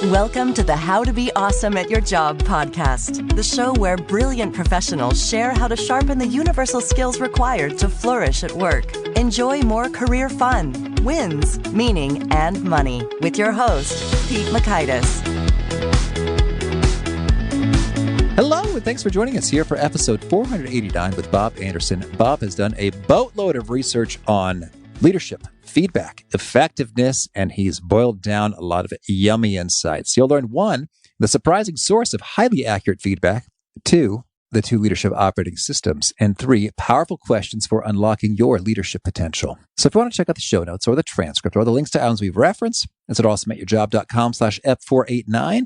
Welcome to the How to Be Awesome at Your Job podcast, the show where brilliant professionals share how to sharpen the universal skills required to flourish at work. Enjoy more career fun, wins, meaning, and money with your host, Pete Mockaitis. Hello, and thanks for joining us here for episode 489 with Bob Anderson. Bob has done a boatload of research on leadership, feedback, effectiveness, and he's boiled down a lot of yummy insights. You'll learn 1, the surprising source of highly accurate feedback; 2, the 2 leadership operating systems; and 3, powerful questions for unlocking your leadership potential. So if you want to check out the show notes or the transcript or the links to items we've referenced, it's at awesomeatyourjob.com/F489.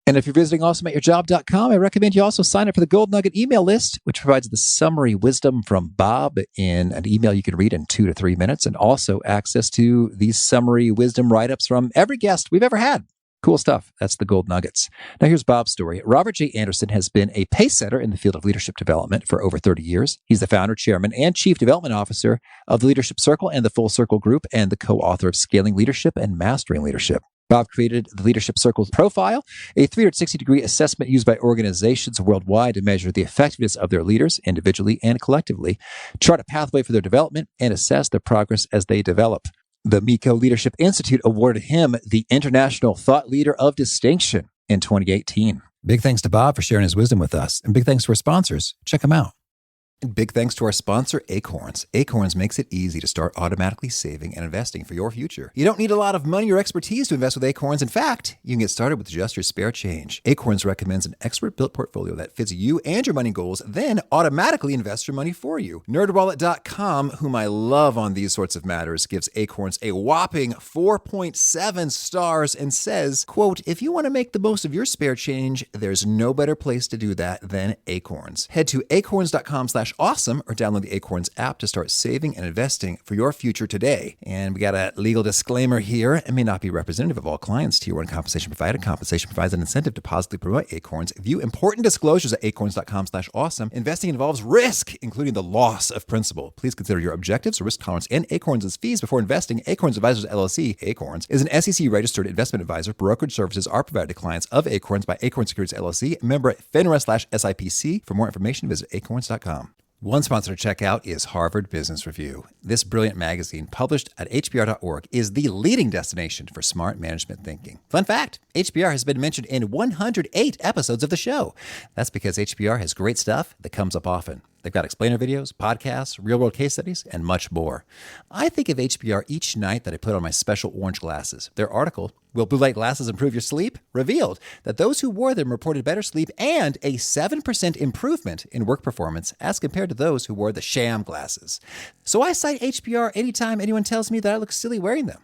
And if you're visiting awesomeatyourjob.com, I recommend you also sign up for the Gold Nugget email list, which provides the summary wisdom from Bob in an email you can read in 2 to 3 minutes, and also access to these summary wisdom write-ups from every guest we've ever had. Cool stuff. That's the Gold Nuggets. Now here's Bob's story. Robert J. Anderson has been a pace setter in the field of leadership development for over 30 years. He's the founder, chairman, and chief development officer of the Leadership Circle and the Full Circle Group, and the co-author of Scaling Leadership and Mastering Leadership. Bob created the Leadership Circle Profile, a 360-degree assessment used by organizations worldwide to measure the effectiveness of their leaders individually and collectively, chart a pathway for their development, and assess their progress as they develop. The MECO Leadership Institute awarded him the International Thought Leader of Distinction in 2018. Big thanks to Bob for sharing his wisdom with us, and big thanks to our sponsors. Check them out. And big thanks to our sponsor, Acorns. Acorns makes it easy to start automatically saving and investing for your future. You don't need a lot of money or expertise to invest with Acorns. In fact, you can get started with just your spare change. Acorns recommends an expert-built portfolio that fits you and your money goals, then automatically invests your money for you. NerdWallet.com, whom I love on these sorts of matters, gives Acorns a whopping 4.7 stars and says, quote, "If you want to make the most of your spare change, there's no better place to do that than Acorns. Head to acorns.com/awesome or download the Acorns app to start saving and investing for your future today." And we got a legal disclaimer here. It may not be representative of all clients. Tier 1 compensation provided. Compensation provides an incentive to positively promote Acorns. View important disclosures at acorns.com/awesome. Investing involves risk, including the loss of principal. Please consider your objectives, risk tolerance, and Acorns' fees before investing. Acorns Advisors LLC, Acorns, is an SEC-registered investment advisor. Brokerage services are provided to clients of Acorns by Acorns Securities LLC, member FINRA/SIPC. For more information, visit acorns.com. One sponsor to check out is Harvard Business Review. This brilliant magazine, published at hbr.org, is the leading destination for smart management thinking. Fun fact, HBR has been mentioned in 108 episodes of the show. That's because HBR has great stuff that comes up often. They've got explainer videos, podcasts, real-world case studies, and much more. I think of HBR each night that I put on my special orange glasses. Their article, "Will Blue Light Glasses Improve Your Sleep?" revealed that those who wore them reported better sleep and a 7% improvement in work performance as compared to those who wore the sham glasses. So I cite HBR anytime anyone tells me that I look silly wearing them.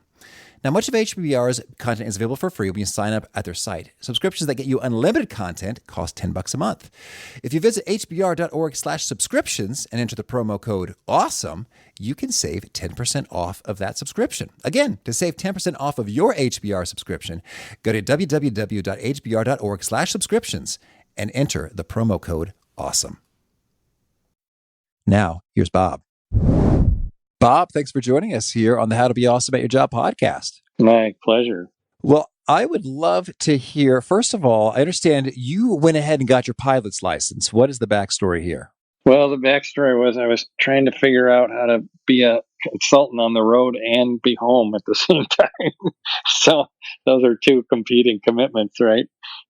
Now, much of HBR's content is available for free when you sign up at their site. Subscriptions that get you unlimited content cost $10 a month. If you visit hbr.org/subscriptions and enter the promo code AWESOME, you can save 10% off of that subscription. Again, to save 10% off of your HBR subscription, go to www.hbr.org/subscriptions and enter the promo code AWESOME. Now, here's Bob. Bob, thanks for joining us here on the How to Be Awesome at Your Job podcast. My pleasure. Well, I would love to hear, first of all, I understand you went ahead and got your pilot's license. What is the backstory here? Well, the backstory was I was trying to figure out how to be a consultant on the road and be home at the same time. So those are two competing commitments, right?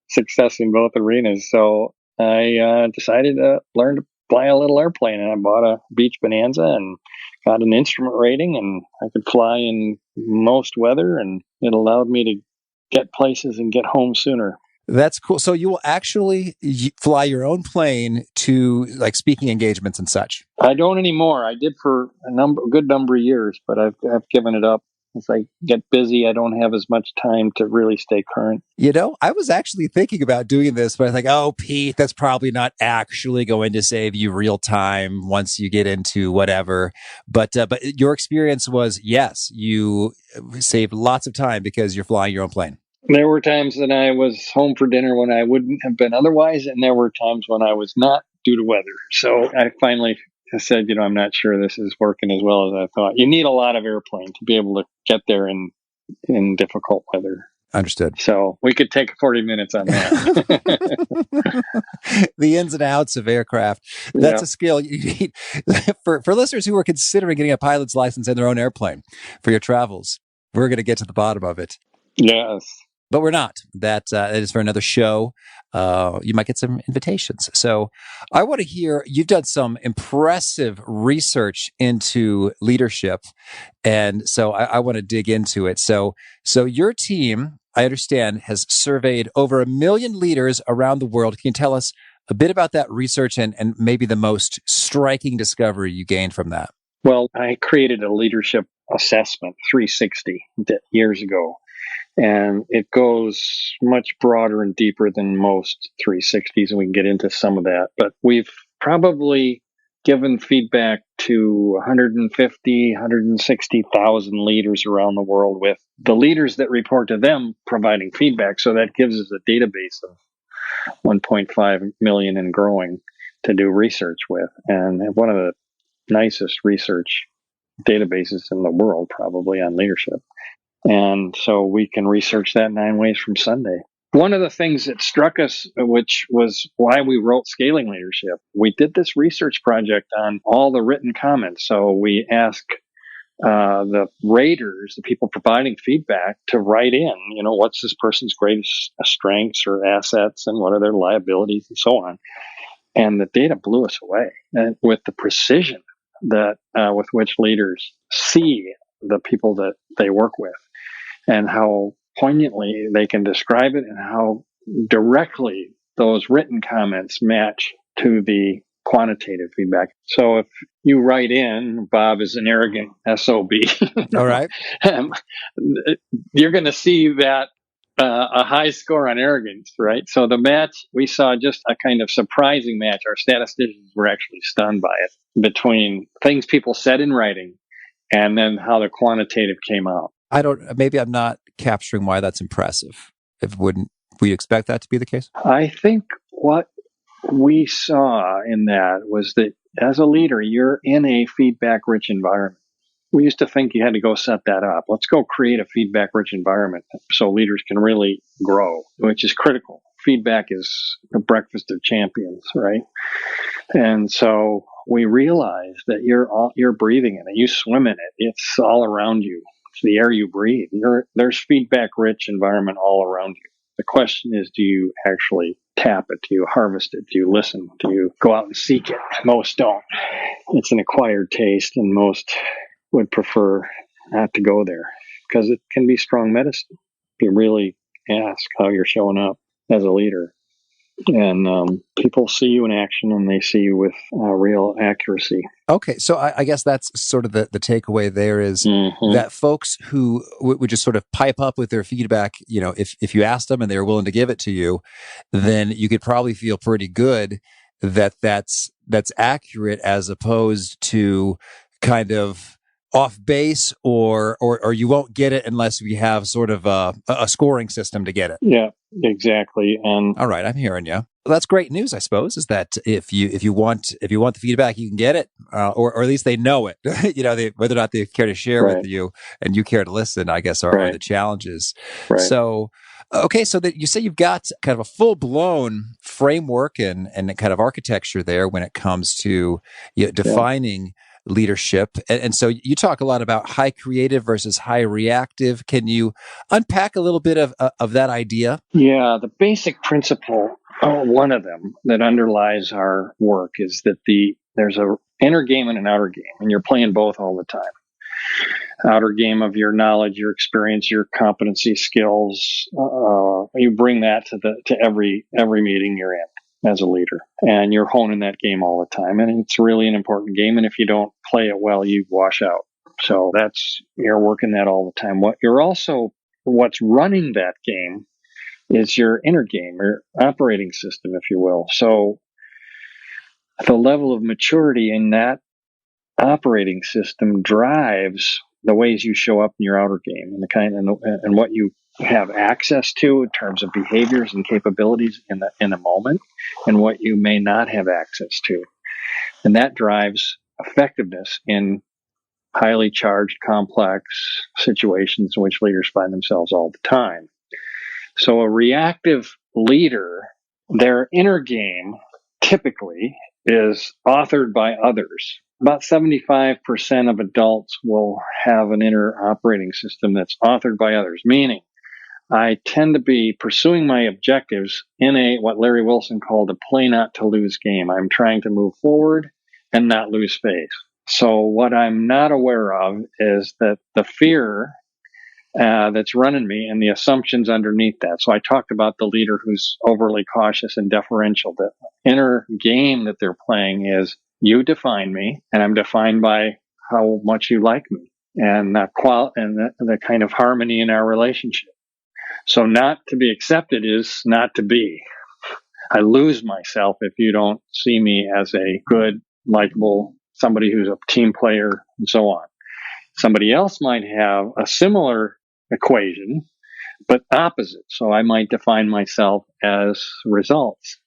Success in both arenas. So I decided to learn to fly a little airplane, and I bought a Beach Bonanza and got an instrument rating, and I could fly in most weather, and it allowed me to get places and get home sooner. That's cool. So you will actually fly your own plane to like speaking engagements and such? I don't anymore. I did for a good number of years, but I've given it up. As I get busy, I don't have as much time to really stay current. You know, I was actually thinking about doing this, but I think, oh, Pete, that's probably not actually going to save you real time once you get into whatever. But your experience was, yes, you saved lots of time because you're flying your own plane. There were times that I was home for dinner when I wouldn't have been otherwise, and there were times when I was not due to weather. So I finally said, I'm not sure this is working as well as I thought. You need a lot of airplane to be able to get there in difficult weather. Understood. So we could take 40 minutes on that. The ins and outs of aircraft. That's a skill you need for listeners who are considering getting a pilot's license in their own airplane for your travels. We're going to get to the bottom of it. Yes. But we're not. That is for another show. You might get some invitations. So I want to hear, you've done some impressive research into leadership. And so I want to dig into it. So your team, I understand, has surveyed over 1 million leaders around the world. Can you tell us a bit about that research and maybe the most striking discovery you gained from that? Well, I created a leadership assessment 360 years ago. And it goes much broader and deeper than most 360s, and we can get into some of that. But we've probably given feedback to 150, 160,000 leaders around the world, with the leaders that report to them providing feedback. So that gives us a database of 1.5 million and growing to do research with. And one of the nicest research databases in the world, probably, on leadership. And so we can research that 9 Ways from Sunday. One of the things that struck us, which was why we wrote Scaling Leadership, we did this research project on all the written comments. So we asked the raters, the people providing feedback, to write in, what's this person's greatest strengths or assets, and what are their liabilities, and so on. And the data blew us away, and with the precision that with which leaders see the people that they work with, and how poignantly they can describe it, and how directly those written comments match to the quantitative feedback. So if you write in, Bob is an arrogant SOB, all right, you're going to see that a high score on arrogance, right? So the match, we saw just a kind of surprising match. Our statisticians were actually stunned by it, between things people said in writing and then how the quantitative came out. Maybe I'm not capturing why that's impressive. Wouldn't we expect that to be the case? I think what we saw in that was that as a leader, you're in a feedback-rich environment. We used to think you had to go set that up. Let's go create a feedback-rich environment so leaders can really grow, which is critical. Feedback is the breakfast of champions, right? And so we realized that you're breathing in it. You swim in it. It's all around you. It's the air you breathe. There's feedback-rich environment all around you. The question is, do you actually tap it? Do you harvest it? Do you listen? Do you go out and seek it? Most don't. It's an acquired taste, and most would prefer not to go there, because it can be strong medicine if you really ask how you're showing up as a leader. And people see you in action, and they see you with real accuracy. Okay, so I guess that's sort of the takeaway there is that folks who would just sort of pipe up with their feedback, if you asked them and they were willing to give it to you, then you could probably feel pretty good that that's accurate, as opposed to kind of off base, or you won't get it unless we have sort of a scoring system to get it. Yeah, exactly. And all right, I'm hearing you. Well, that's great news, I suppose, is that if you want the feedback, you can get it, or at least they know it. Whether or not they care to share with you and you care to listen, I guess, are the challenges. Right. So, okay, so that you say you've got kind of a full blown framework and kind of architecture there when it comes to defining leadership. And so you talk a lot about high creative versus high reactive. Can you unpack a little bit of that idea? Yeah, the basic principle, one of them that underlies our work, is that there's an inner game and an outer game, and you're playing both all the time. Outer game of your knowledge, your experience, your competency, skills. You bring that to every meeting you're in as a leader, and you're honing that game all the time. And it's really an important game. And if you don't play it well, you wash out. So you're working that all the time. What's running that game is your inner game, your operating system, if you will. So the level of maturity in that operating system drives the ways you show up in your outer game, and what you have access to in terms of behaviors and capabilities in a moment, and what you may not have access to. And that drives effectiveness in highly charged, complex situations in which leaders find themselves all the time. So a reactive leader, their inner game typically is authored by others. About 75% of adults will have an inner operating system that's authored by others, meaning I tend to be pursuing my objectives in what Larry Wilson called a play not to lose game. I'm trying to move forward and not lose face. So what I'm not aware of is that the fear that's running me and the assumptions underneath that. So I talked about the leader who's overly cautious and deferential. The inner game that they're playing is you define me and I'm defined by how much you like me and the kind of harmony in our relationship. So not to be accepted is not to be. I lose myself if you don't see me as a good, likable, somebody who's a team player and so on. Somebody else might have a similar equation, but opposite. So I might define myself as results.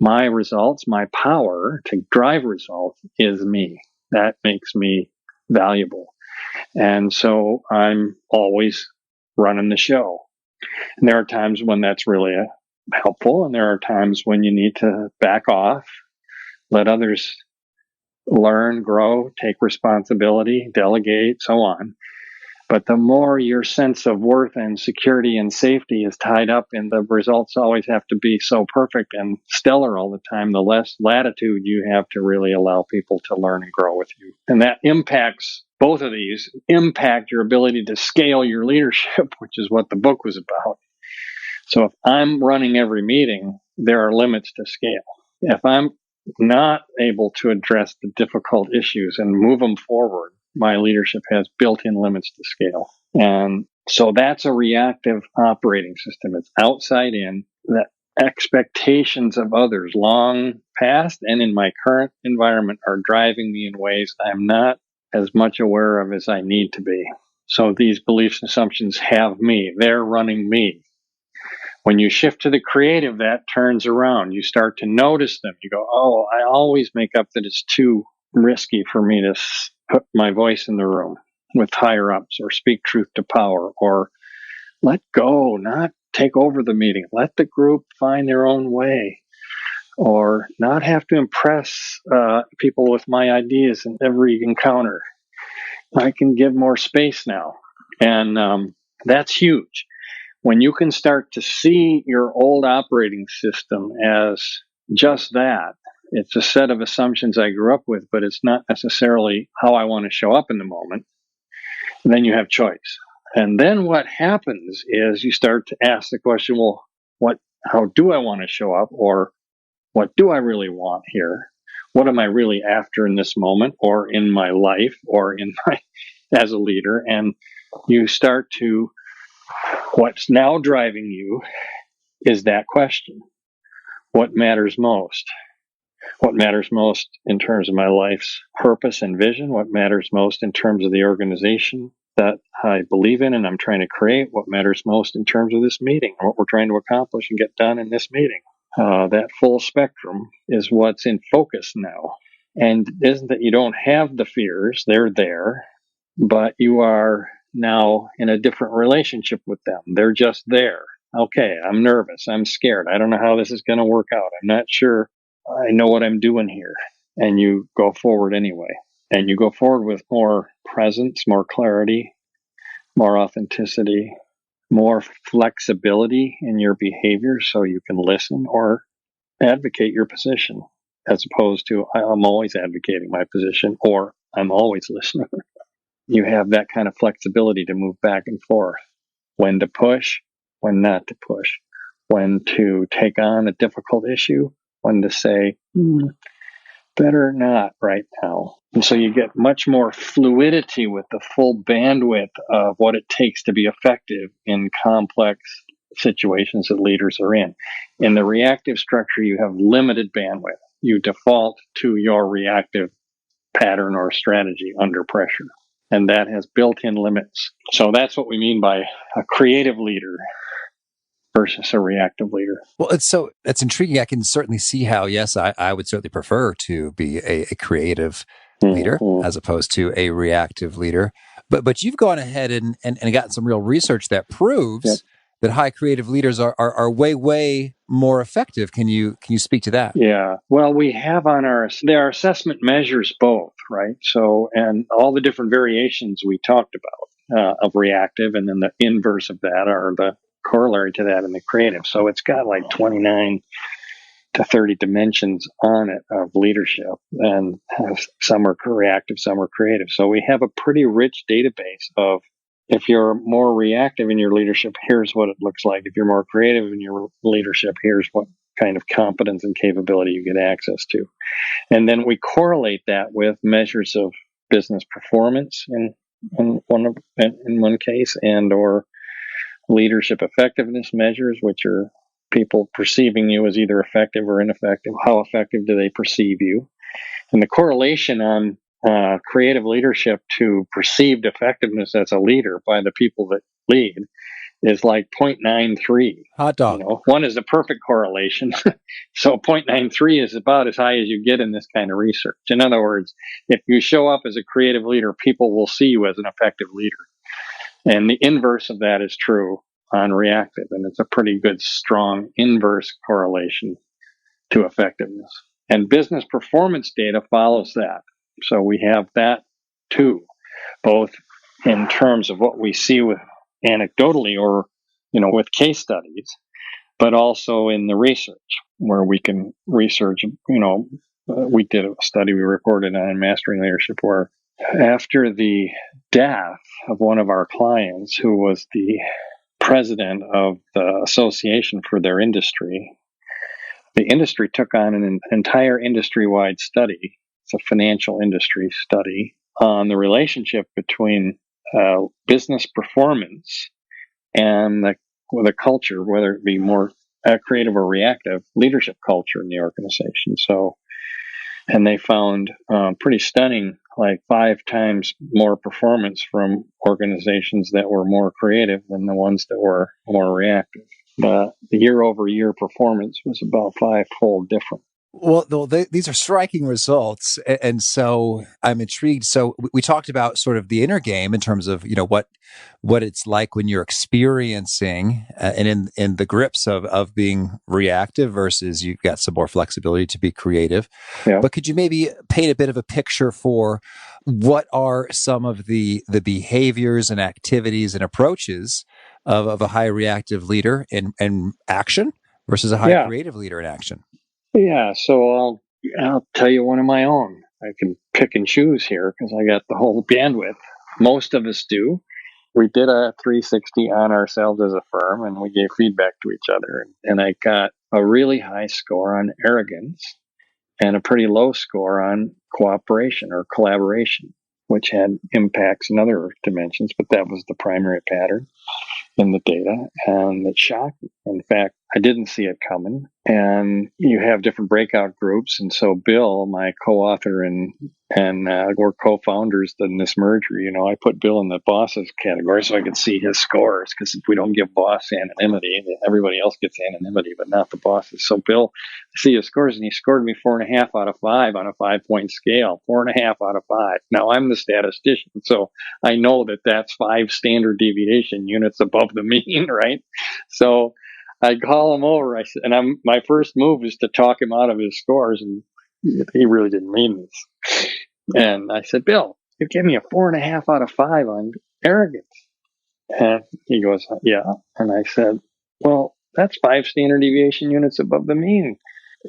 My results, my power to drive results is me. That makes me valuable. And so I'm always running the show. And there are times when that's really helpful, and there are times when you need to back off, let others learn, grow, take responsibility, delegate, so on. But the more your sense of worth and security and safety is tied up in the results always have to be so perfect and stellar all the time, the less latitude you have to really allow people to learn and grow with you. And that impacts, both of these impact your ability to scale your leadership, which is what the book was about. So if I'm running every meeting, there are limits to scale. If I'm not able to address the difficult issues and move them forward, my leadership has built-in limits to scale. And so that's a reactive operating system. It's outside in. The expectations of others long past and in my current environment are driving me in ways I'm not as much aware of as I need to be. So these beliefs and assumptions have me. They're running me. When you shift to the creative, that turns around. You start to notice them. You go, oh, I always make up that it's too risky for me to put my voice in the room with higher ups or speak truth to power or let go, not take over the meeting. Let the group find their own way or not have to impress people with my ideas in every encounter. I can give more space now. And that's huge. When you can start to see your old operating system as just that, it's a set of assumptions I grew up with, but it's not necessarily how I want to show up in the moment. And then you have choice. And then what happens is you start to ask the question, well, how do I want to show up? Or what do I really want here? What am I really after in this moment or in my life or as a leader? And you start to, what's now driving you is that question. What matters most? What matters most in terms of my life's purpose and vision? What matters most in terms of the organization that I believe in and I'm trying to create? What matters most in terms of this meeting, what we're trying to accomplish and get done in this meeting? That full spectrum is what's in focus now. And it isn't that you don't have the fears, they're there, but you are now in a different relationship with them. They're just there. Okay, I'm nervous. I'm scared. I don't know how this is going to work out. I'm not sure I know what I'm doing here. And you go forward anyway. And you go forward with more presence, more clarity, more authenticity, more flexibility in your behavior so you can listen or advocate your position as opposed to I'm always advocating my position or I'm always listening. You have that kind of flexibility to move back and forth. When to push, when not to push. When to take on a difficult issue, when to say, better not right now. And so you get much more fluidity with the full bandwidth of what it takes to be effective in complex situations that leaders are in. In the reactive structure, you have limited bandwidth. You default to your reactive pattern or strategy under pressure. And that has built-in limits. So that's what we mean by a creative leader versus a reactive leader. Well, that's intriguing. I can certainly see how, yes, I would certainly prefer to be a creative leader as opposed to a reactive leader. But you've gone ahead and gotten some real research that proves that high creative leaders are way more effective. Can you speak to that? Yeah. Well, we have there are assessment measures both, right? So, and all the different variations we talked about of reactive, and then the inverse of that, or the corollary to that in the creative. So it's got like 29 to 30 dimensions on it of leadership, and some are reactive, some are creative. So we have a pretty rich database of, if you're more reactive in your leadership, here's what it looks like. If you're more creative in your leadership, here's what kind of competence and capability you get access to. And then we correlate that with measures of business performance in one case, and or leadership effectiveness measures, which are people perceiving you as either effective or ineffective. How effective do they perceive you? And the correlation on creative leadership to perceived effectiveness as a leader by the people that lead is like 0.93. Hot dog. One is a perfect correlation. So 0.93 is about as high as you get in this kind of research. In other words, if you show up as a creative leader, people will see you as an effective leader. And the inverse of that is true on reactive. And it's a pretty good, strong inverse correlation to effectiveness. And business performance data follows that. So we have that too, both in terms of what we see with anecdotally or, with case studies, but also in the research where we can research, we did a study we reported on Mastering Leadership where after the death of one of our clients who was the president of the association for their industry, the industry took on an entire industry-wide study. It's a financial industry study on the relationship between business performance and the culture, whether it be more creative or reactive leadership culture in the organization. So, and they found pretty stunning, like 5 times more performance from organizations that were more creative than the ones that were more reactive. The year-over-year performance was about 5-fold different. Well, these are striking results, and so I'm intrigued. So we talked about sort of the inner game in terms of what it's like when you're experiencing and in the grips of being reactive versus you've got some more flexibility to be creative. Yeah. But could you maybe paint a bit of a picture for what are some of the behaviors and activities and approaches of a high reactive leader in action versus a high creative leader in action? Yeah, so I'll tell you one of my own. I can pick and choose here because I got the whole bandwidth. Most of us do. We did a 360 on ourselves as a firm, and we gave feedback to each other. And I got a really high score on arrogance and a pretty low score on cooperation or collaboration, which had impacts in other dimensions, but that was the primary pattern in the data, and it shocked me. In fact, I didn't see it coming. And you have different breakout groups, and so Bill, my co-author and we're co-founders in this merger, I put Bill in the bosses category so I could see his scores, because if we don't give boss anonymity, everybody else gets anonymity, but not the bosses. So Bill, I see his scores, and he scored me 4.5 out of 5 on a 5-point scale, 4.5 out of 5. Now I'm the statistician, so I know that that's 5 standard deviation units above the mean, right? So I call him over. I said, and my first move is to talk him out of his scores, and he really didn't mean this. And I said, Bill, you gave me a 4.5 out of 5 on arrogance. And he goes, yeah. And I said, well, that's 5 standard deviation units above the mean.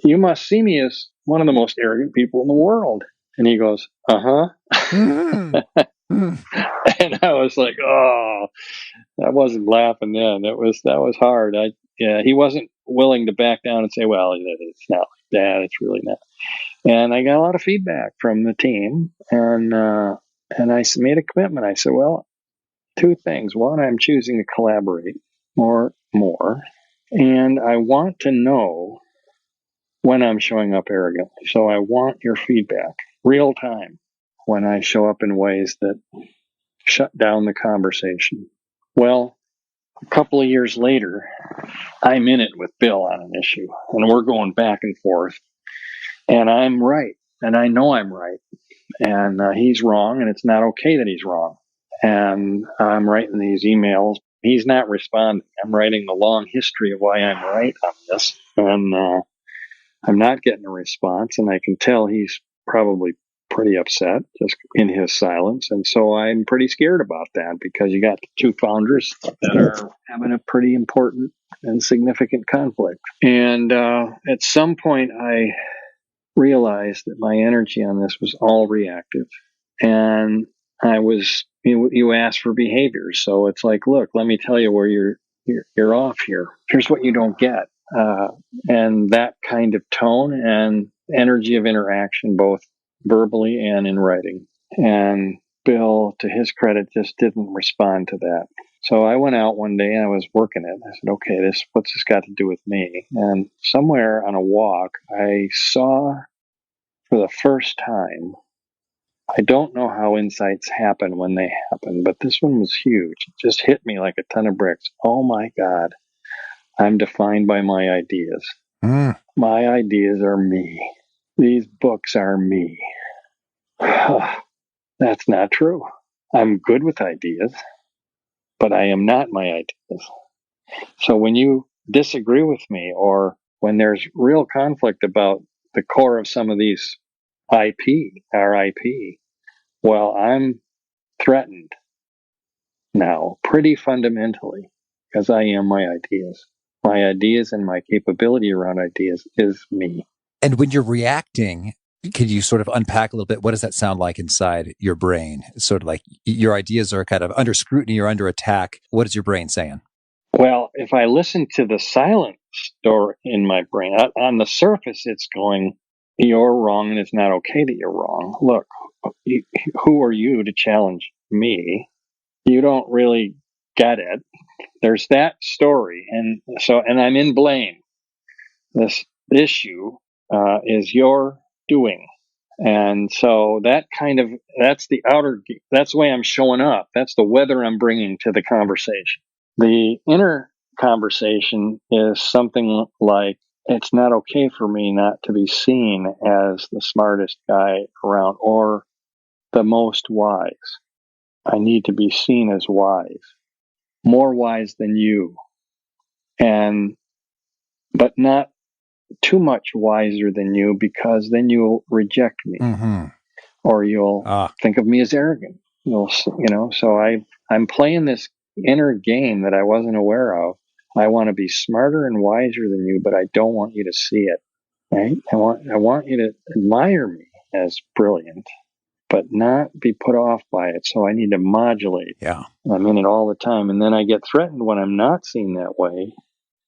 You must see me as one of the most arrogant people in the world. And he goes, uh-huh. And I was like, oh, I wasn't laughing then. That was hard. He wasn't willing to back down and say, well, it's not like that. It's really not. And I got a lot of feedback from the team, and I made a commitment. I said, well, 2 things. One, I'm choosing to collaborate more, and I want to know when I'm showing up arrogantly. So I want your feedback, real time, when I show up in ways that shut down the conversation. Well, a couple of years later, I'm in it with Bill on an issue, and we're going back and forth. And I'm right, and I know I'm right, and he's wrong, and it's not okay that he's wrong. And I'm writing these emails He's not responding. I'm writing the long history of why I'm right on this, and I'm not getting a response, and I can tell he's probably pretty upset just in his silence. And so I'm pretty scared about that, because you got two founders that are having a pretty important and significant conflict. And at some point, I realized that my energy on this was all reactive. And you asked for behaviors. So it's like, look, let me tell you where you're off here. Here's what you don't get. And that kind of tone and energy of interaction, both verbally and in writing. And Bill, to his credit, just didn't respond to that. So I went out one day and I was working it. I said, okay, what's this got to do with me? And somewhere on a walk, I saw for the first time, I don't know how insights happen when they happen, but this one was huge. It just hit me like a ton of bricks. Oh my God, I'm defined by my ideas. My ideas are me. These books are me. That's not true. I'm good with ideas, but I am not my ideas. So when you disagree with me, or when there's real conflict about the core of some of these our IP, well, I'm threatened now pretty fundamentally, because I am my ideas. My ideas and my capability around ideas is me. And when you're reacting, could you sort of unpack a little bit? What does that sound like inside your brain? It's sort of like your ideas are kind of under scrutiny or under attack. What is your brain saying? Well, if I listen to the silent store in my brain, on the surface, it's going, you're wrong and it's not okay that you're wrong. Look, who are you to challenge me? You don't really get it. There's that story. And I'm in blame. This issue is your doing. And so that's the way I'm showing up. That's the weather I'm bringing to the conversation. The inner conversation is something like, it's not okay for me not to be seen as the smartest guy around or the most wise. I need to be seen as wise, more wise than you, but not too much wiser than you, because then you'll reject me, or you'll think of me as arrogant. So I'm playing this inner game that I wasn't aware of. I want to be smarter and wiser than you, but I don't want you to see it. Right? I want you to admire me as brilliant, but not be put off by it. So I need to modulate. Yeah. I'm in it all the time. And then I get threatened when I'm not seen that way,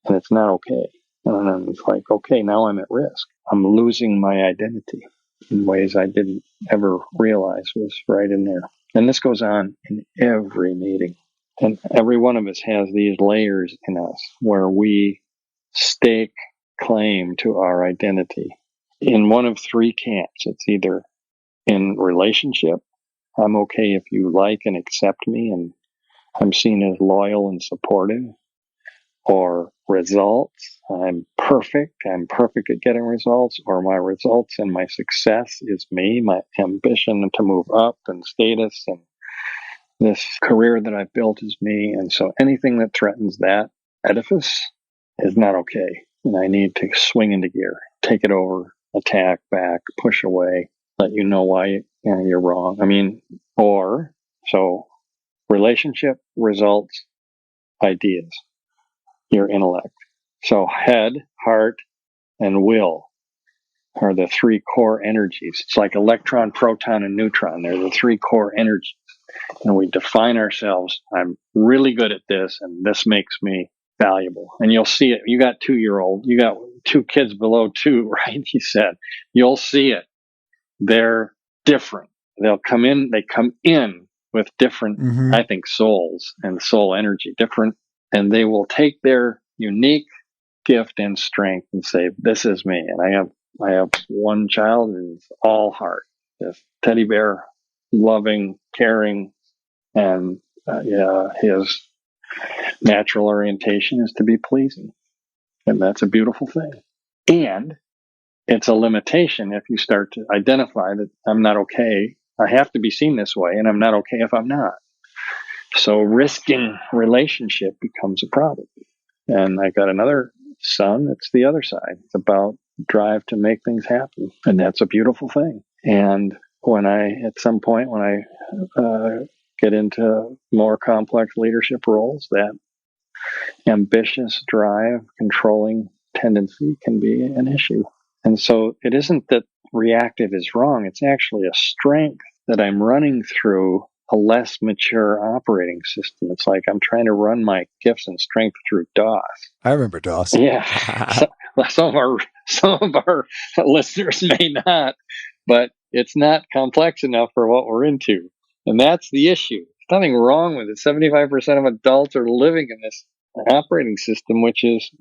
and it's not okay. And then it's like, okay, now I'm at risk. I'm losing my identity in ways I didn't ever realize was right in there. And this goes on in every meeting. And every one of us has these layers in us where we stake claim to our identity in one of three camps. It's either in relationship, I'm okay if you like and accept me and I'm seen as loyal and supportive, or results, I'm perfect at getting results, or my results and my success is me, my ambition to move up and status and this career that I've built is me. And so anything that threatens that edifice is not okay. And I need to swing into gear, take it over, attack back, push away, let you know why you're wrong. So relationship, results, ideas, your intellect. So head, heart, and will are the three core energies. It's like electron, proton, and neutron. They're the three core energies. And we define ourselves. I'm really good at this, and this makes me valuable. And you'll see it. You got 2-year-old. You got 2 kids below 2, right? He said. You'll see it. They're different. They come in with different, I think, souls and soul energy, different. And they will take their unique gift and strength and say, this is me. And I have one child who's all heart, this teddy bear, loving, caring, and his natural orientation is to be pleasing. And that's a beautiful thing. And it's a limitation if you start to identify that I'm not okay. I have to be seen this way, and I'm not okay if I'm not. So risking relationship becomes a problem. And I got another son. It's the other side. It's about drive to make things happen. And that's a beautiful thing. And at some point, when I get into more complex leadership roles, that ambitious drive, controlling tendency can be an issue. And so it isn't that reactive is wrong. It's actually a strength that I'm running through a less mature operating system. It's like I'm trying to run my gifts and strength through DOS. I remember DOS. Yeah. Some of our listeners may not, but it's not complex enough for what we're into. And that's the issue. There's nothing wrong with it. 75% of adults are living in this operating system, which is,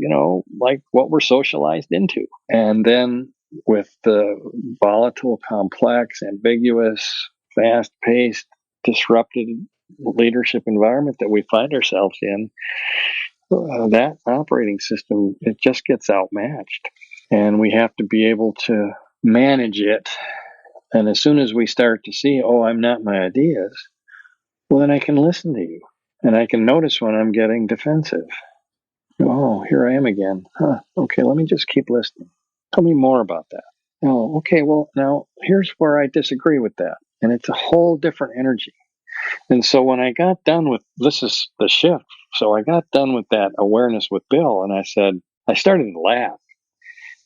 like what we're socialized into. And then with the volatile, complex, ambiguous, fast-paced, disrupted leadership environment that we find ourselves in, that operating system, it just gets outmatched. And we have to be able to manage it. And as soon as we start to see, I'm not my ideas, well, then I can listen to you. And I can notice when I'm getting defensive. Oh, here I am again. Okay, let me just keep listening. Tell me more about that. Oh, okay, well, now here's where I disagree with that. And it's a whole different energy. And so when I got done with, this is the shift. So I got done with that awareness with Bill, and I started to laugh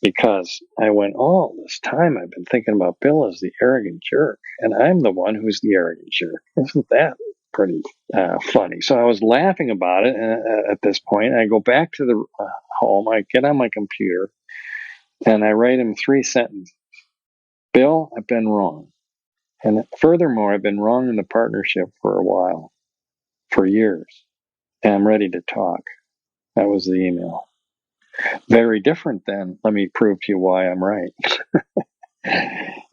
because I went, all this time I've been thinking about Bill as the arrogant jerk, and I'm the one who's the arrogant jerk. Isn't that pretty funny? So I was laughing about it at this point. I go back to the home. I get on my computer, and I write him 3 sentences. Bill, I've been wrong. And furthermore, I've been wrong in the partnership for a while, for years. And I'm ready to talk. That was the email. Very different than, let me prove to you why I'm right.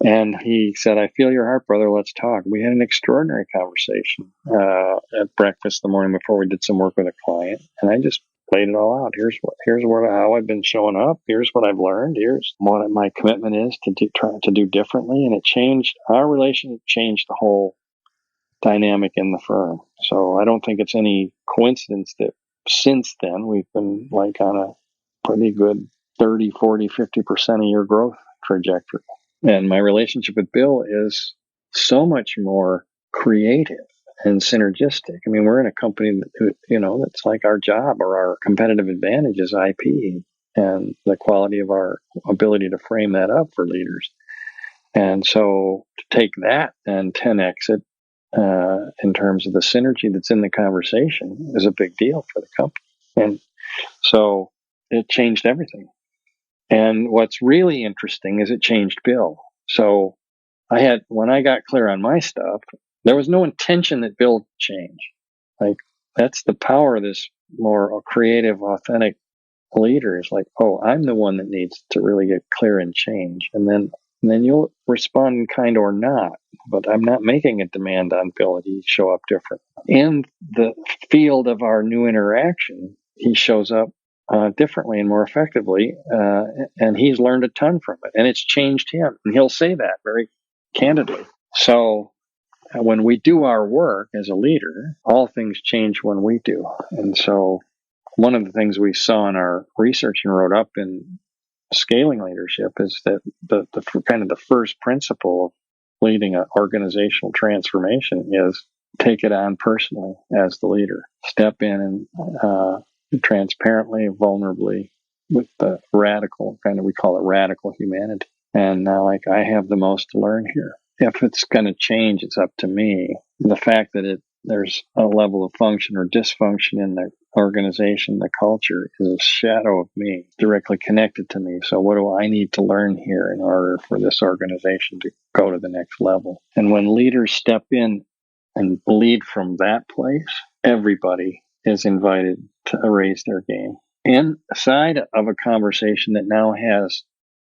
And he said, I feel your heart, brother. Let's talk. We had an extraordinary conversation at breakfast the morning before we did some work with a client. And I just laid it all out. Here's how I've been showing up. Here's what I've learned. Here's what my commitment is to try to do differently. And it changed our relationship, changed the whole dynamic in the firm. So I don't think it's any coincidence that since then we've been like on a pretty good 30, 40, 50% a year growth trajectory. And my relationship with Bill is so much more creative and synergistic. I mean, we're in a company that, that's like our job or our competitive advantage is IP and the quality of our ability to frame that up for leaders. And so to take that and 10x it in terms of the synergy that's in the conversation is a big deal for the company. And so it changed everything. And what's really interesting is it changed Bill. So when I got clear on my stuff, there was no intention that Bill change. Like, that's the power of this more creative, authentic leader is like, I'm the one that needs to really get clear and change. And then you'll respond in kind or not. But I'm not making a demand on Bill that he show up different. In the field of our new interaction, he shows up differently and more effectively, and he's learned a ton from it, and it's changed him. And he'll say that very candidly. So when we do our work as a leader, all things change when we do. And so one of the things we saw in our research and wrote up in scaling leadership is that the kind of the first principle of leading an organizational transformation is take it on personally as the leader. Step in and transparently, vulnerably, with the radical, we call it radical humanity. And I have the most to learn here. If it's going to change, it's up to me. The fact that there's a level of function or dysfunction in the organization, the culture, is a shadow of me, directly connected to me. So what do I need to learn here in order for this organization to go to the next level? And when leaders step in and lead from that place, everybody is invited to raise their game. Inside of a conversation that now has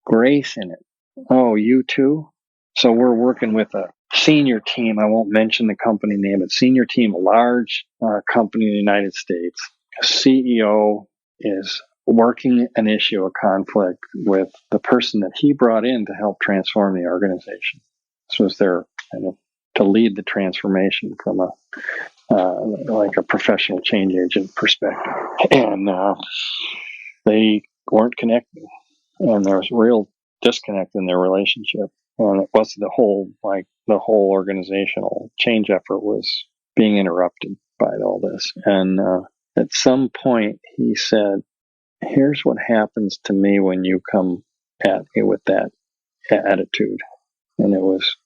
grace in it. Oh, you too? So we're working with a senior team. I won't mention the company name, but senior team, a large company in the United States. A CEO is working an issue, a conflict with the person that he brought in to help transform the organization. This was their to lead the transformation from a like a professional change agent perspective. And they weren't connecting. And there was real disconnect in their relationship. And it was the whole organizational change effort was being interrupted by all this. And at some point he said, here's what happens to me when you come at me with that attitude. And it was,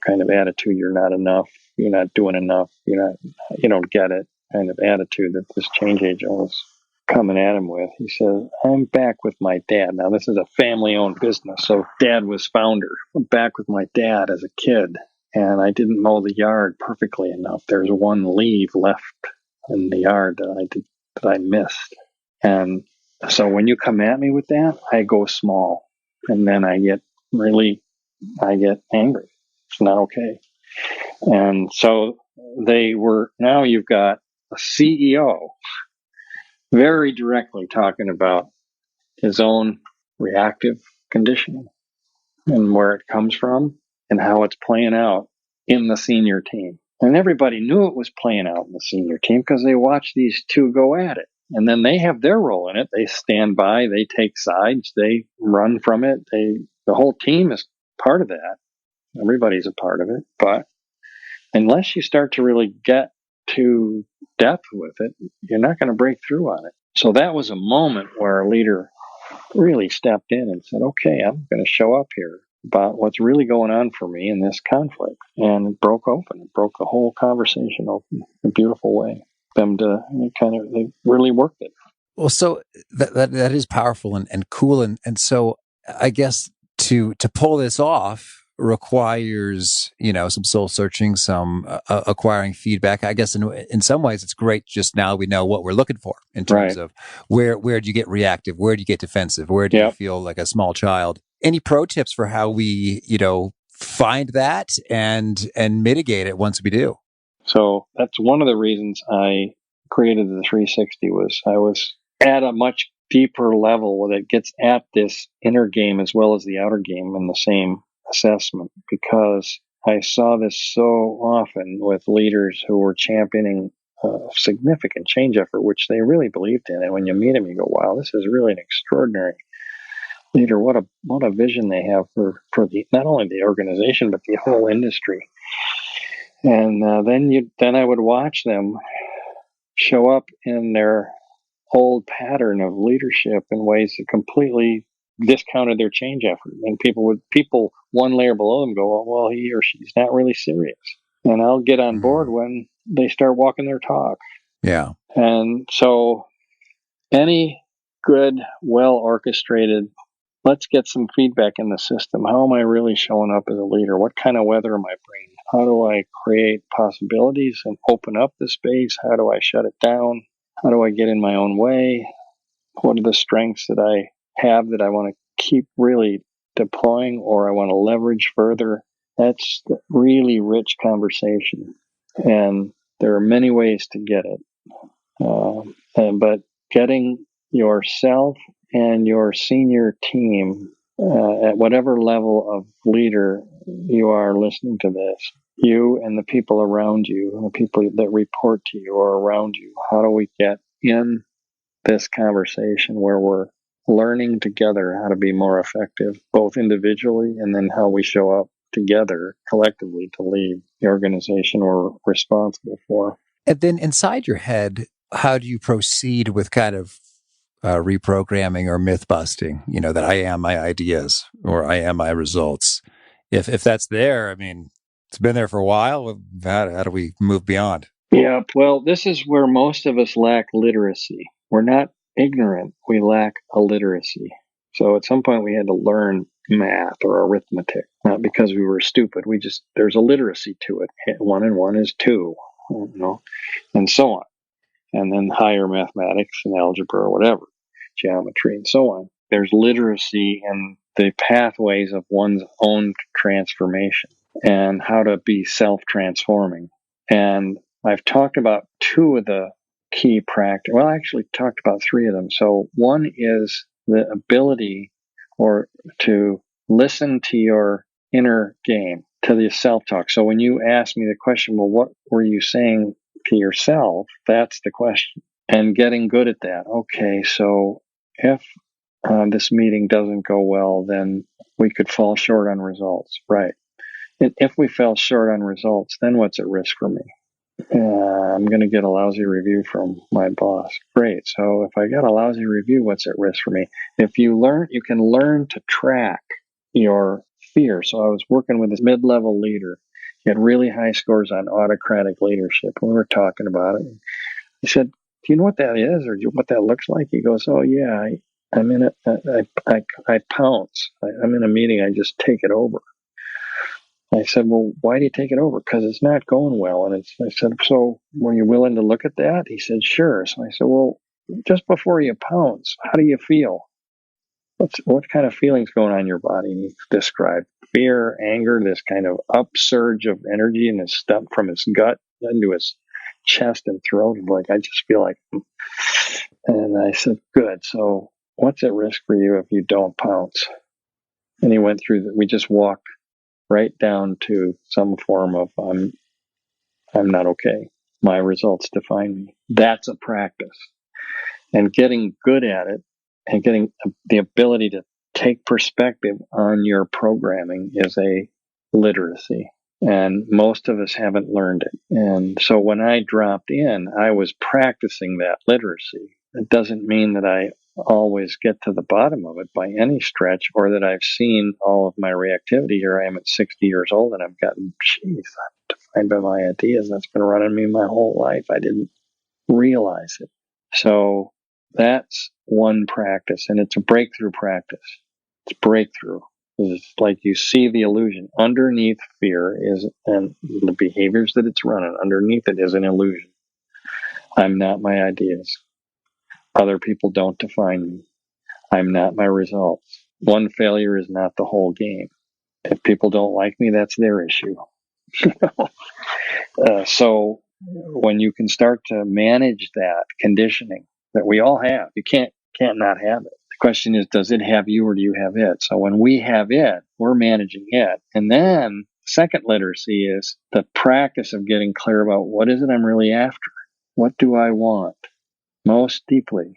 kind of attitude, you're not enough, you're not doing enough, you don't get it kind of attitude that this change agent was coming at him with. He says, I'm back with my dad. Now, this is a family-owned business, so dad was founder. I'm back with my dad as a kid, and I didn't mow the yard perfectly enough. There's one leaf left in the yard that I missed. And so when you come at me with that, I go small, and then I get angry. It's not okay. And so now you've got a CEO very directly talking about his own reactive conditioning and where it comes from and how it's playing out in the senior team. And everybody knew it was playing out in the senior team because they watched these two go at it. And then they have their role in it. They stand by, they take sides, they run from it. The whole team is part of that. Everybody's a part of it. But unless you start to really get to depth with it, you're not going to break through on it. So that was a moment where a leader really stepped in and said, okay, I'm going to show up here about what's really going on for me in this conflict. And it broke open. It broke the whole conversation open in a beautiful way. They really worked it. Well, so that is powerful and cool. And so I guess to pull this off requires, some soul searching, some acquiring feedback. I guess in some ways it's great just now we know what we're looking for in terms of where do you get reactive? Where do you get defensive? Where do you feel like a small child? Any pro tips for how we, find that and mitigate it once we do? So that's one of the reasons I created the 360 was I was at a much deeper level that gets at this inner game as well as the outer game in the same assessment, because I saw this so often with leaders who were championing a significant change effort, which they really believed in. And when you meet them, you go, wow, this is really an extraordinary leader. What a vision they have for not only the organization, but the whole industry. And then I would watch them show up in their old pattern of leadership in ways that completely discounted their change effort. And people one layer below them go, well, he or she's not really serious. And I'll get on board when they start walking their talk. Yeah. And so any good, well orchestrated, let's get some feedback in the system. How am I really showing up as a leader? What kind of weather am I bringing? How do I create possibilities and open up the space? How do I shut it down? How do I get in my own way? What are the strengths that I have that I want to keep really deploying or I want to leverage further? That's really rich conversation. And there are many ways to get it. But getting yourself and your senior team at whatever level of leader you are listening to this, you and the people around you, and the people that report to you or around you, how do we get in this conversation where we're learning together how to be more effective, both individually and then how we show up together collectively to lead the organization we're responsible for. And then inside your head, how do you proceed with kind of reprogramming or myth busting, that I am my ideas or I am my results? If that's there, I mean, it's been there for a while. How do we move beyond? Yeah, well, this is where most of us lack literacy. We're not ignorant. We lack illiteracy. So at some point we had to learn math or arithmetic, not because we were stupid. There's a literacy to it. 1 and 1 is 2, and so on. And then higher mathematics and algebra or whatever, geometry and so on. There's literacy in the pathways of one's own transformation and how to be self-transforming. And I've talked about 2 of the key practice. Well, I actually talked about 3 of them. So one is the ability to listen to your inner game, to the self-talk. So when you ask me the question, well, what were you saying to yourself, that's the question. And getting good at that. Okay, so if this meeting doesn't go well, then we could fall short on results. Right. And if we fell short on results, then what's at risk for me? I'm going to get a lousy review from my boss. Great. So if I get a lousy review, what's at risk for me? If you can learn to track your fear. So I was working with this mid-level leader. He had really high scores on autocratic leadership. We were talking about it. He said, "Do you know what that is, or what that looks like?" He goes, "Oh yeah, I'm in it. I pounce. I'm in a meeting. I just take it over." I said, "Well, why do you take it over?" "Because it's not going well." And I said, "So were you willing to look at that?" He said, "Sure." So I said, "Well, just before you pounce, how do you feel? What kind of feelings going on in your body?" And he described fear, anger, this kind of upsurge of energy in his stomach from his gut into his chest and throat. Like, I just feel like, and I said, "Good. So what's at risk for you if you don't pounce?" And he went through we just walked right down to some form of I'm not okay. My results define me. That's a practice. And getting good at it and getting the ability to take perspective on your programming is a literacy. And most of us haven't learned it. And so when I dropped in, I was practicing that literacy. It doesn't mean that I always get to the bottom of it by any stretch, or that I've seen all of my reactivity. Here I am at 60 years old, and I've gotten, I'm defined by my ideas. That's been running me my whole life. I didn't realize it. So that's one practice, and it's a breakthrough practice. It's breakthrough. It's like you see the illusion. Underneath fear is, and the behaviors that it's running, underneath it is an illusion. I'm not my ideas. Other people don't define me. I'm not my results. One failure is not the whole game. If people don't like me, that's their issue. So when you can start to manage that conditioning that we all have, you can't not have it. The question is, does it have you, or do you have it? So when we have it, we're managing it. And then second literacy is the practice of getting clear about what is it I'm really after? What do I want? Most deeply,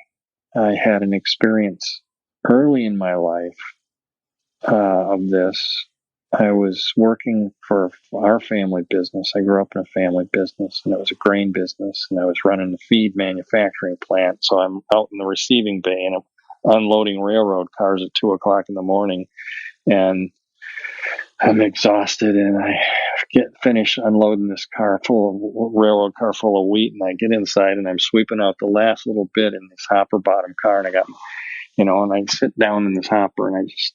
I had an experience early in my life of this. I was working for our family business. I grew up in a family business, and it was a grain business, and I was running a feed manufacturing plant. So I'm out in the receiving bay, and I'm unloading railroad cars at 2:00 in the morning, and I'm exhausted, and I get finished unloading this railroad car full of wheat, and I get inside, and I'm sweeping out the last little bit in this hopper bottom car, and I got, and I sit down in this hopper, and I just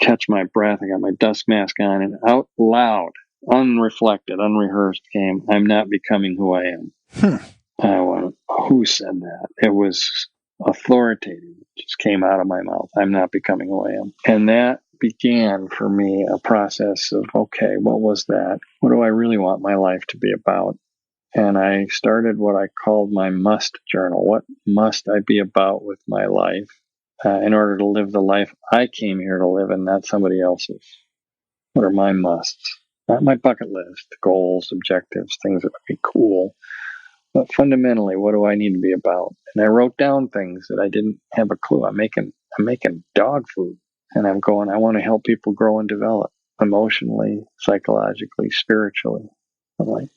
catch my breath. I got my dust mask on, and out loud, unreflected, unrehearsed came, "I'm not becoming who I am." I went, who said that? It was authoritative. It just came out of my mouth. I'm not becoming who I am. And that began for me a process of, okay, what was that? What do I really want my life to be about? And I started what I called my must journal. What must I be about with my life in order to live the life I came here to live and not somebody else's? What are my musts? Not my bucket list, goals, objectives, things that would be cool. But fundamentally, what do I need to be about? And I wrote down things that I didn't have a clue. I'm making dog food, and I'm going, I want to help people grow and develop emotionally, psychologically, spiritually. I'm like,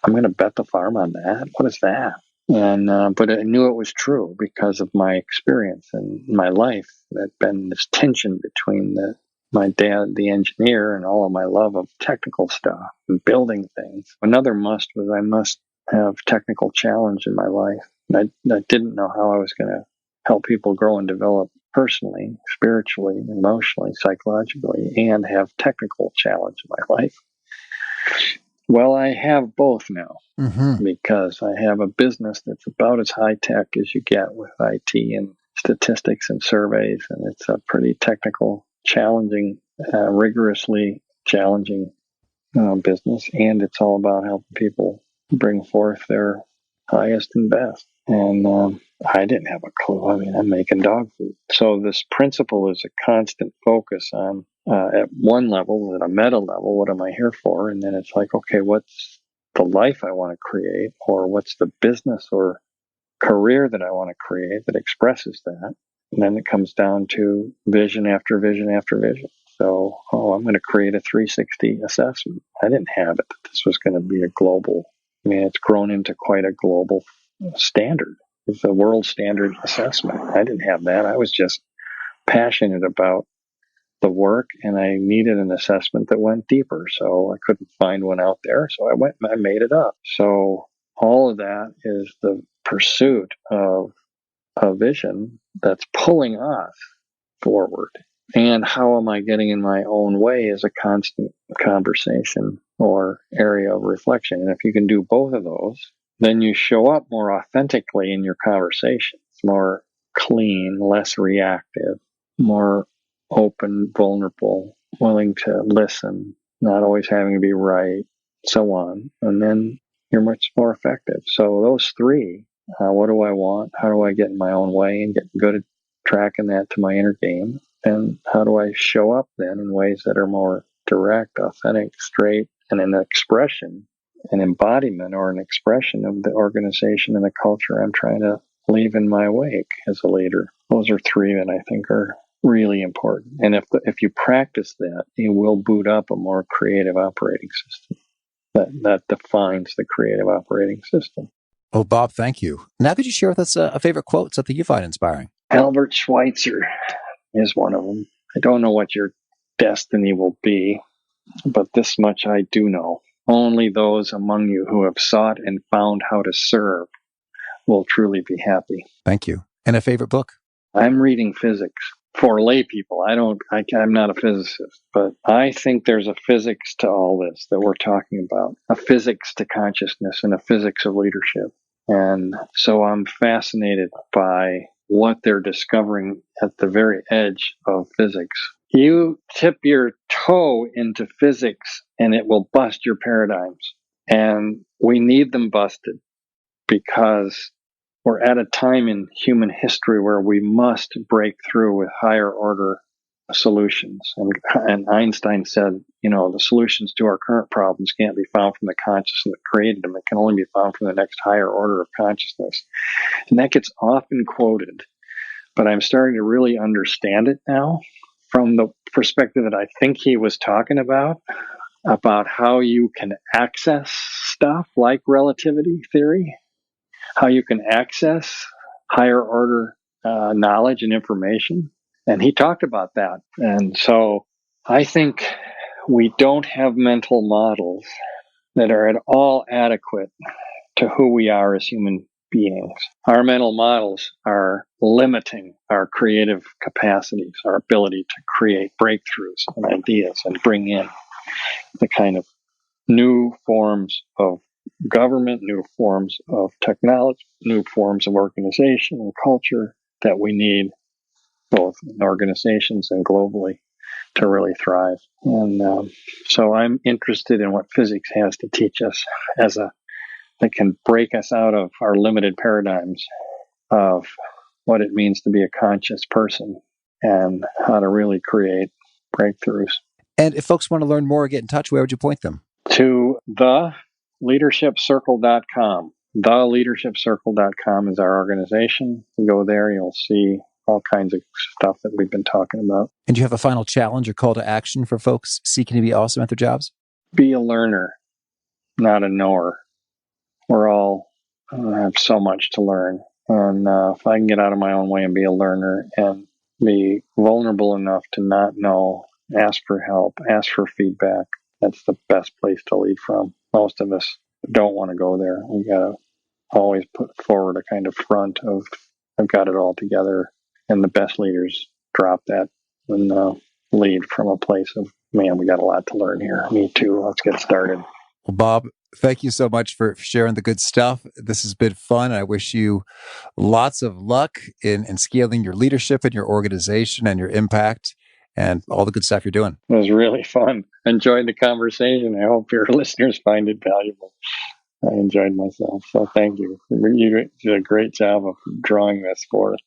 I'm going to bet the farm on that. What is that? And but I knew it was true because of my experience and my life. There'd been this tension between my dad, the engineer, and all of my love of technical stuff and building things. Another must was I must have technical challenge in my life. And I didn't know how I was going to help people grow and develop personally, spiritually, emotionally, psychologically, and have technical challenge in my life. Well, I have both now because I have a business that's about as high tech as you get with IT and statistics and surveys. And it's a pretty technical, challenging, rigorously challenging business. And it's all about helping people bring forth their highest and best. And I didn't have a clue. I mean, I'm making dog food. So this principle is a constant focus on, at one level, at a meta level, what am I here for? And then it's like, okay, what's the life I want to create, or what's the business or career that I want to create that expresses that. And then it comes down to vision after vision after vision. So, I'm going to create a 360 assessment. I didn't have it. This was going to be a global, it's grown into quite a global standard. It's a world standard assessment. I didn't have that. I was just passionate about the work, and I needed an assessment that went deeper. So I couldn't find one out there. So I went and I made it up. So all of that is the pursuit of a vision that's pulling us forward. And how am I getting in my own way is a constant conversation or area of reflection. And if you can do both of those, then you show up more authentically in your conversations, more clean, less reactive, more open, vulnerable, willing to listen, not always having to be right, so on. And then you're much more effective. So those three, what do I want? How do I get in my own way and get good at tracking that to my inner game? And how do I show up then in ways that are more direct, authentic, straight, and an expression, an embodiment or an expression of the organization and the culture I'm trying to leave in my wake as a leader? Those are three that I think are really important. And if you practice that, you will boot up a more creative operating system. That defines the creative operating system. Oh, Bob, thank you. Now, could you share with us a favorite quote, something you find inspiring? Albert Schweitzer is one of them. I don't know what your destiny will be, but this much I do know. Only those among you who have sought and found how to serve will truly be happy. Thank you. And a favorite book? I'm reading physics for lay people. I'm not a physicist, but I think there's a physics to all this that we're talking about, a physics to consciousness and a physics of leadership. And so I'm fascinated by what they're discovering at the very edge of physics. You tip your toe into physics and it will bust your paradigms. And we need them busted because we're at a time in human history where we must break through with higher order solutions. And Einstein said, the solutions to our current problems can't be found from the consciousness that created them. It can only be found from the next higher order of consciousness. And that gets often quoted, but I'm starting to really understand it now from the perspective that I think he was talking about how you can access stuff like relativity theory, how you can access higher order knowledge and information. And he talked about that. And so I think we don't have mental models that are at all adequate to who we are as human beings. Our mental models are limiting our creative capacities, our ability to create breakthroughs and ideas and bring in the kind of new forms of government, new forms of technology, new forms of organization and culture that we need both in organizations and globally to really thrive. And so I'm interested in what physics has to teach us that can break us out of our limited paradigms of what it means to be a conscious person and how to really create breakthroughs. And if folks want to learn more or get in touch, where would you point them? To theleadershipcircle.com. Theleadershipcircle.com is our organization. You go there, you'll see all kinds of stuff that we've been talking about. And do you have a final challenge or call to action for folks seeking to be awesome at their jobs? Be a learner, not a knower. We're all have so much to learn. And if I can get out of my own way and be a learner and be vulnerable enough to not know, ask for help, ask for feedback, that's the best place to lead from. Most of us don't want to go there. We got to always put forward a kind of front of, I've got it all together. And the best leaders drop that and lead from a place of, man, we got a lot to learn here. Me too. Let's get started. Well, Bob, thank you so much for sharing the good stuff. This has been fun. I wish you lots of luck in scaling your leadership and your organization and your impact and all the good stuff you're doing. It was really fun. Enjoyed the conversation. I hope your listeners find it valuable. I enjoyed myself. So thank you. You did a great job of drawing this for us.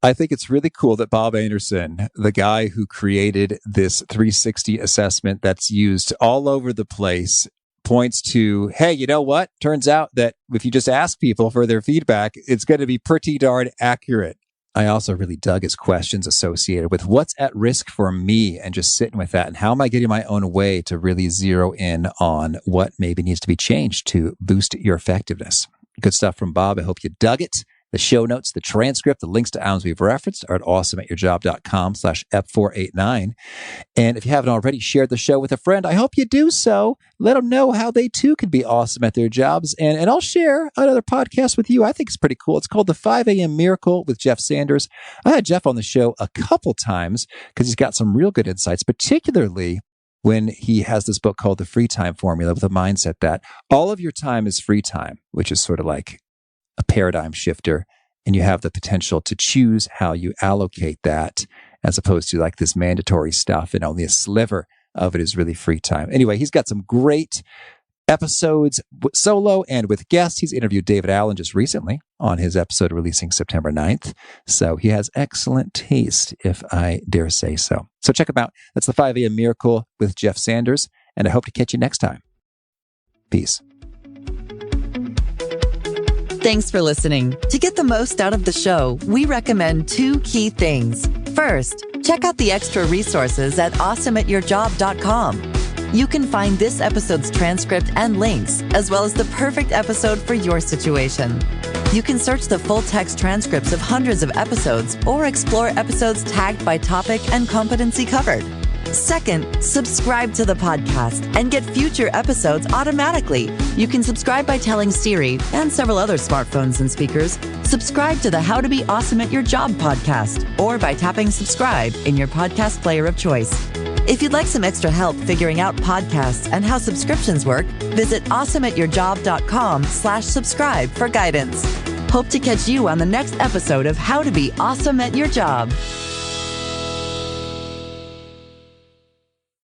I think it's really cool that Bob Anderson, the guy who created this 360 assessment that's used all over the place, points to, hey, you know what? Turns out that if you just ask people for their feedback, it's going to be pretty darn accurate. I also really dug his questions associated with what's at risk for me and just sitting with that. And how am I getting my own way to really zero in on what maybe needs to be changed to boost your effectiveness? Good stuff from Bob. I hope you dug it. The show notes, the transcript, the links to items we've referenced are at awesomeatyourjob.com/Ep489. And if you haven't already shared the show with a friend, I hope you do so. Let them know how they too can be awesome at their jobs. And I'll share another podcast with you. I think it's pretty cool. It's called The 5 a.m. Miracle with Jeff Sanders. I had Jeff on the show a couple times because he's got some real good insights, particularly when he has this book called The Free Time Formula, with a mindset that all of your time is free time, which is sort of like a paradigm shifter, and you have the potential to choose how you allocate that as opposed to like this mandatory stuff, and only a sliver of it is really free time. Anyway, he's got some great episodes solo and with guests. He's interviewed David Allen just recently on his episode releasing September 9th. So he has excellent taste, if I dare say so. So check him out. That's the 5 a.m. Miracle with Jeff Sanders, and I hope to catch you next time. Peace. Thanks for listening. To get the most out of the show, we recommend 2 key things. First, check out the extra resources at awesomeatyourjob.com. You can find this episode's transcript and links, as well as the perfect episode for your situation. You can search the full text transcripts of hundreds of episodes or explore episodes tagged by topic and competency covered. Second, subscribe to the podcast and get future episodes automatically. You can subscribe by telling Siri and several other smartphones and speakers, subscribe to the How to Be Awesome at Your Job podcast, or by tapping subscribe in your podcast player of choice. If you'd like some extra help figuring out podcasts and how subscriptions work, visit awesomeatyourjob.com/subscribe for guidance. Hope to catch you on the next episode of How to Be Awesome at Your Job.